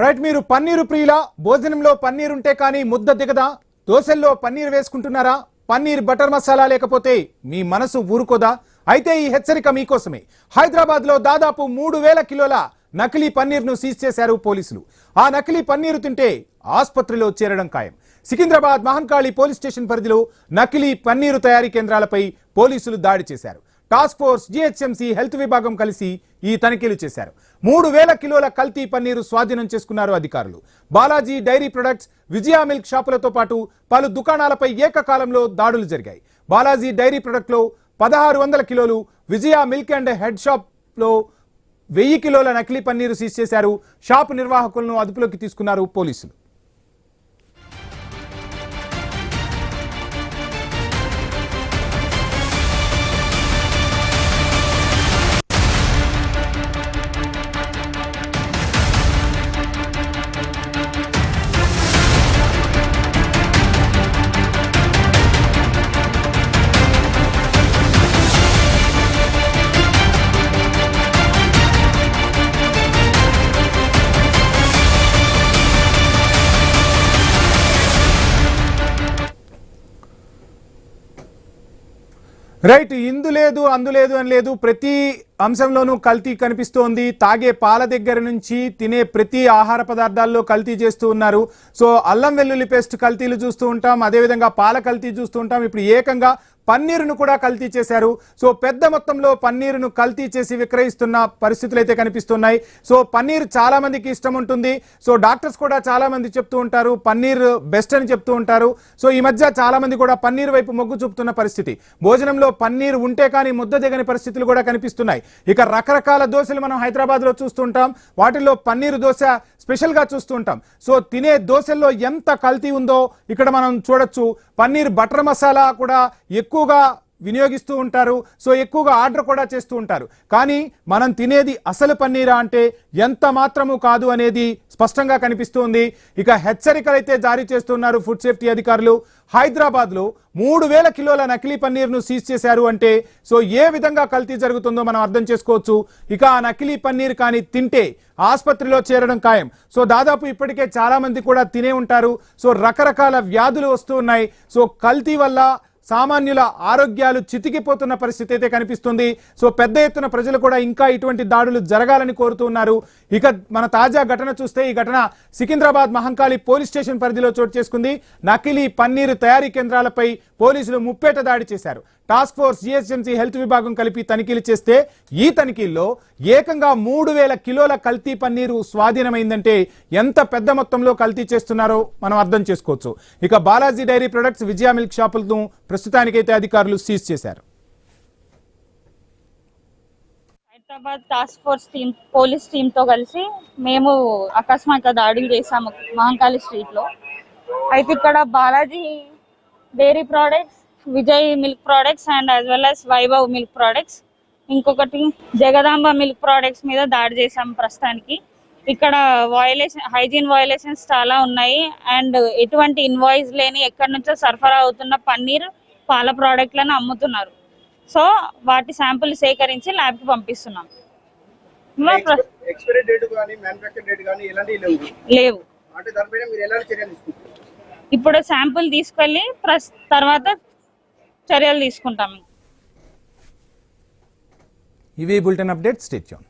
Right, మీరు పన్నీరు ప్రియుల భోజనంలో పన్నీర్ ఉంటే కానీ ముద్ద దిగదా? దోశల్లో పన్నీర్ వేసుకుంటున్నారా? పన్నీర్ బటర్ మసాలా లేకపోతే మీ మనసు ఊరుకోదా? అయితే ఈ హెచ్చరిక మీకోసమే. హైదరాబాద్ లో దాదాపు 3000 కిలోల నకిలీ పన్నీర్ను సీజ్ చేశారు పోలీసులు. ఆ నకిలీ పన్నీరు తింటే ఆసుపత్రిలో చేరడం ఖాయం. సికింద్రాబాద్ మహంకాళి పోలీస్ స్టేషన్ పరిధిలో నకిలీ పన్నీరు తయారీ కేంద్రాలపై పోలీసులు దాడి చేశారు. టాస్క్ ఫోర్స్, జిహెచ్ఎంసీ, హెల్త్ విభాగం కలిసి ఈ తనిఖీలు చేశారు. 3000 కిలోల కల్తీ పన్నీరు స్వాధీనం చేసుకున్నారు అధికారులు. బాలాజీ డైరీ ప్రొడక్ట్స్, విజయ మిల్క్ షాపులతో పాటు పలు దుకాణాలపై ఏకకాలంలో దాడులు జరిగాయి. బాలాజీ డైరీ ప్రొడక్ట్ లో 1600 కిలోలు, విజయ మిల్క్ అండ్ హెడ్ షాప్ లో 1000 కిలోల నకిలీ పన్నీరు సీజ్ చేశారు. షాపు నిర్వాహకులను అదుపులోకి తీసుకున్నారు పోలీసులు. రైట్, ఇందు లేదు అందు లేదు అని లేదు, ప్రతి అంశంలోనూ కల్తీ కనిపిస్తోంది. తాగే పాల దగ్గర నుంచి తినే ప్రతి ఆహార పదార్థాల్లో కల్తీ చేస్తూ ఉన్నారు. సో అల్లం వెల్లుల్లి పేస్ట్ కల్తీలు చూస్తూ ఉంటాం, అదేవిధంగా పాల కల్తీ చూస్తూ ఉంటాం. ఇప్పుడు ఏకంగా పన్నీరును కూడా కల్తీ చేశారు. సో పెద్ద మొత్తంలో పన్నీరును కల్తీ చేసి విక్రయిస్తున్న పరిస్థితులు అయితే కనిపిస్తున్నాయి. సో పన్నీర్ చాలా మందికి ఇష్టం ఉంటుంది. సో డాక్టర్స్ కూడా చాలా మంది చెప్తూ ఉంటారు పన్నీర్ బెస్ట్ అని చెప్తూ ఉంటారు. సో ఈ మధ్య చాలా మంది కూడా పన్నీర్ వైపు మొగ్గు చూపుతున్న పరిస్థితి. భోజనంలో పన్నీర్ ఉంటే కానీ ముద్ద దిగని పరిస్థితులు కూడా కనిపిస్తున్నాయి. ఇక రకరకాల దోశలు మనం హైదరాబాద్ లో చూస్తూ ఉంటాం. వాటిల్లో పన్నీరు దోశ స్పెషల్ గా చూస్తూ ఉంటాం. సో తినే దోశల్లో ఎంత కల్తీ ఉందో ఇక్కడ మనం చూడొచ్చు. పన్నీర్ బటర్ మసాలా కూడా ఎక్కువగా వినియోగిస్తూ ఉంటారు. సో ఎక్కువగా ఆర్డర్ కూడా చేస్తూ ఉంటారు. కానీ మనం తినేది అసలు పన్నీరా అంటే ఎంత మాత్రము కాదు అనేది స్పష్టంగా కనిపిస్తుంది. ఇక హెచ్చరికలు అయితే జారీ చేస్తున్నారు ఫుడ్ సేఫ్టీ అధికారులు. హైదరాబాద్ లో 3000 కిలోల నకిలీ పన్నీర్ను సీజ్ చేశారు అంటే సో ఏ విధంగా కల్తీ జరుగుతుందో మనం అర్థం చేసుకోవచ్చు. ఇక ఆ నకిలీ పన్నీర్ కానీ తింటే ఆసుపత్రిలో చేరడం ఖాయం. సో దాదాపు ఇప్పటికే చాలా మంది కూడా తినే ఉంటారు. సో రకరకాల వ్యాధులు వస్తూ ఉన్నాయి. సో కల్తీ వల్ల సామాన్యుల ఆరోగ్యాలు చితికిపోతున్న పరిస్థితి అయితే కనిపిస్తుంది. సో పెద్ద ఎత్తున ప్రజలు కూడా ఇంకా ఇటువంటి దాడులు జరగాలని కోరుతున్నారు. ఇక మన తాజా ఘటన చూస్తే ఈ ఘటన సికింద్రాబాద్ మహంకాళి పోలీస్ స్టేషన్ పరిధిలో చోటు చేసుకుంది. నకిలీ పన్నీరు తయారీ కేంద్రాలపై పోలీసులు ముప్పేట దాడి చేశారు. టాస్క్ ఫోర్స్, జిహెచ్ఎంసీ, హెల్త్ విభాగం కలిపి తనిఖీలు చేస్తే ఈ తనిఖీల్లో ఏకంగా 3000 కిలోల కల్తీ పన్నీరు స్వాధీనమైందంటే ఎంత పెద్ద మొత్తంలో కల్తీ చేస్తున్నారో మనం అర్థం చేసుకోవచ్చు. ఇక బాలాజీ డైరీ ప్రొడక్ట్స్, విజయ మిల్క్ షాపులను ప్రస్తుతానికైతే అధికారులు సీజ్ చేశారు. Hyderabad task force team, police team తో కలిసి మేము అకస్మాత్తుగా దాడులు చేశాము మహంకాళి స్ట్రీట్ లో. అయితే ఇక్కడ Balaji dairy products, Vijay milk products and as well as Vaibhav milk products, ఇంకొకటి జగదాంబ మిల్క్ ప్రొడక్ట్స్ మీద దాడి చేశాం. ప్రస్తుతానికి ఇక్కడ హైజీన్ వయలేషన్స్ చాలా ఉన్నాయి అండ్ ఎటువంటి ఇన్వాయిస్ లేని ఎక్కడి నుంచో సరఫరా అవుతున్న పన్నీర్, పాల ప్రోడక్ట్లను అమ్ముతున్నారు. సో వాటి శాంపుల్ సేకరించి ల్యాబ్ కి పంపిస్తున్నాం. లేవు. ఇప్పుడు శాంపుల్ తీసుకెళ్లి తర్వాత చర్యలు తీసుకుంటాము. ఇవి బులెటిన్ అప్డేట్. Stay tune.